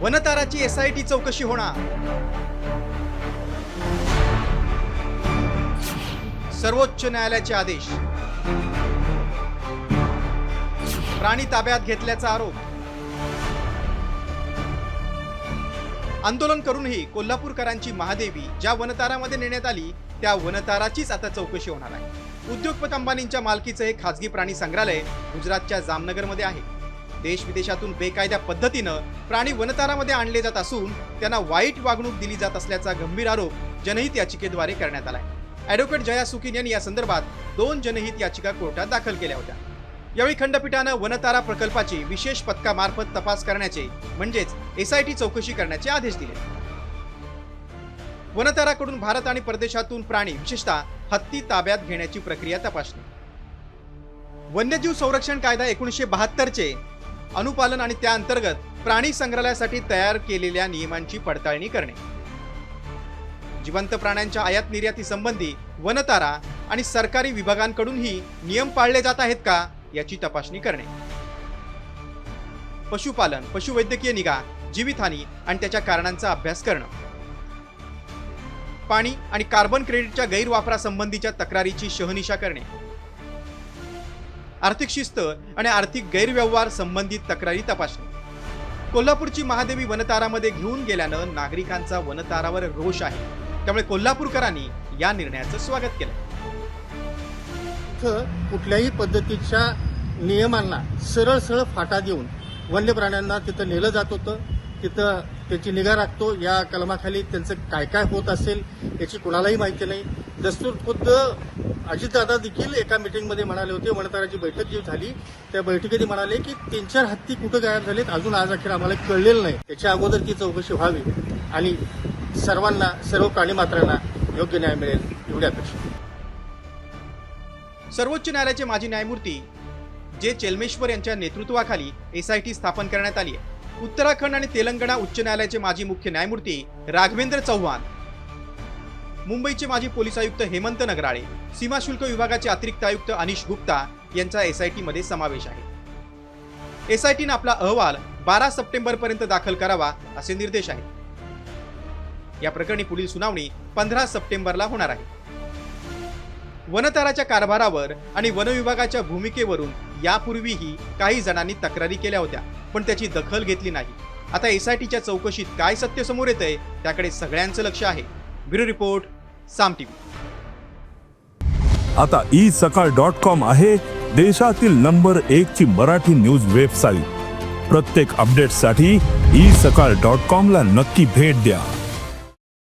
वनताराची SIT चौकशी होणार। सर्वोच्च न्यायालयाचे आदेश। प्राणी ताब्यात घेतल्याचा आरोप। आंदोलन करूनही कोल्हापूरकरांची महादेवी ज्या वनतारामध्ये नेण्यात आली त्या वनताराचीच आता चौकशी होणार आहे। उद्योगपती अंबानींच्या मालकीचे हे खासगी प्राणी संग्रहालय गुजरातच्या जामनगरमध्ये आहे। देश विदेशातून बेकायद्या पद्धतीनं प्राणी वनतारामध्ये आणले जात असून त्यांना वाईट वागणूक दिली जात असल्याचा गंभीर आरोप जनहित याचिकेद्वारे करण्यात आलाय। ॲडव्होकेट जया सुकीन यांनी या संदर्भात 2 जनहित याचिका कोर्टात दाखल केल्या होत्या। यावेळी खंडपीठानं वनतारा प्रकल्पाची विशेष पथकामार्फत तपास करण्याचे म्हणजेच एसआयटी चौकशी करण्याचे आदेश दिले। वनताराकडून भारत आणि परदेशातून प्राणी विशेषतः हत्ती ताब्यात घेण्याची प्रक्रिया तपासणी। वन्यजीव संरक्षण कायदा 1972 चे अनुपालन आणि त्या अंतर्गत प्राणी संग्रहालयासाठी तयार केलेल्या नियमांची पडताळणी करणे। जिवंत प्राण्यांच्या आयात निर्याती संबंधी वनतारा आणि सरकारी विभागांकडूनही नियम पाळले जात आहेत का याची तपासणी करणे। पशुपालन, पशुवैद्यकीय निगा, जीवितहानी आणि त्याच्या कारणांचा अभ्यास करणं। पाणी आणि कार्बन क्रेडिटच्या गैरवापरासंबंधीच्या तक्रारीची शहानिशा करणे। आर्थिक शिस्त आणि आर्थिक गैरव्यवहार संबंधित तक्रारी तपासणे। कोल्हापूरची महादेवी वनतारामध्ये घेऊन गेल्यानं नागरिकांचा वनतारावर रोष आहे, त्यामुळे कोल्हापूरकरांनी या निर्णयाचं स्वागत केलं। कुठल्याही पद्धतीच्या नियमांना सरळ सरळ फाटा देऊन वन्य प्राण्यांना तिथं नेलं जात होतं। तिथं त्याची निगा राखतो या कलमाखाली त्यांचं काय काय होत असेल याची कुणालाही माहिती नाही। दस्तूर खुद्द अजितदादा देखील एका मीटिंगमध्ये म्हणाले होते, वनताराची बैठक जी झाली त्या बैठकीत म्हणाले की 3-4 हत्ती कुठं गायब झालेत अजून आज अखेर आम्हाला कळलेलं नाही। त्याच्या अगोदर ती चौकशी व्हावी आणि सर्वांना, सर्व प्राणीमात्रांना योग्य न्याय मिळेल एवढी अपेक्षा। सर्वोच्च न्यायालयाचे माजी न्यायमूर्ती जे चेलमेश्वर यांच्या नेतृत्वाखाली एसआयटी स्थापन करण्यात आली आहे। उत्तराखंड आणि तेलंगणा उच्च न्यायालयाचे माजी मुख्य न्यायमूर्ती राघवेंद्र चव्हाण, मुंबईचे माजी पोलीस आयुक्त हेमंत नगराळे, सीमा शुल्क विभागाचे अतिरिक्त आयुक्त अनिश गुप्ता यांचा एसआयटी मध्ये समावेश आहे। एसआयटीने आपला अहवाल 12 सप्टेंबर पर्यंत दाखल करावा असे निर्देश आहेत। या प्रकरणी पुढील सुनावणी 15 सप्टेंबरला होणार आहे। वनताराच्या कारभारावर आणि वन विभागाच्या भूमिकेवरून यापूर्वीही काही जणांनी तक्रारी केल्या होत्या, पण त्याची दखल घेतली नाही। आता एसआयटीच्या चौकशीत काय सत्य समोर येतंय त्याकडे सगळ्यांचं लक्ष आहे। ब्युरो रिपोर्ट, साम टीव्ही। आता isakal.com आहे देशातील नंबर 1 ची मराठी न्यूज वेबसाईट। प्रत्येक अपडेटसाठी isakal.com ला नक्की भेट द्या।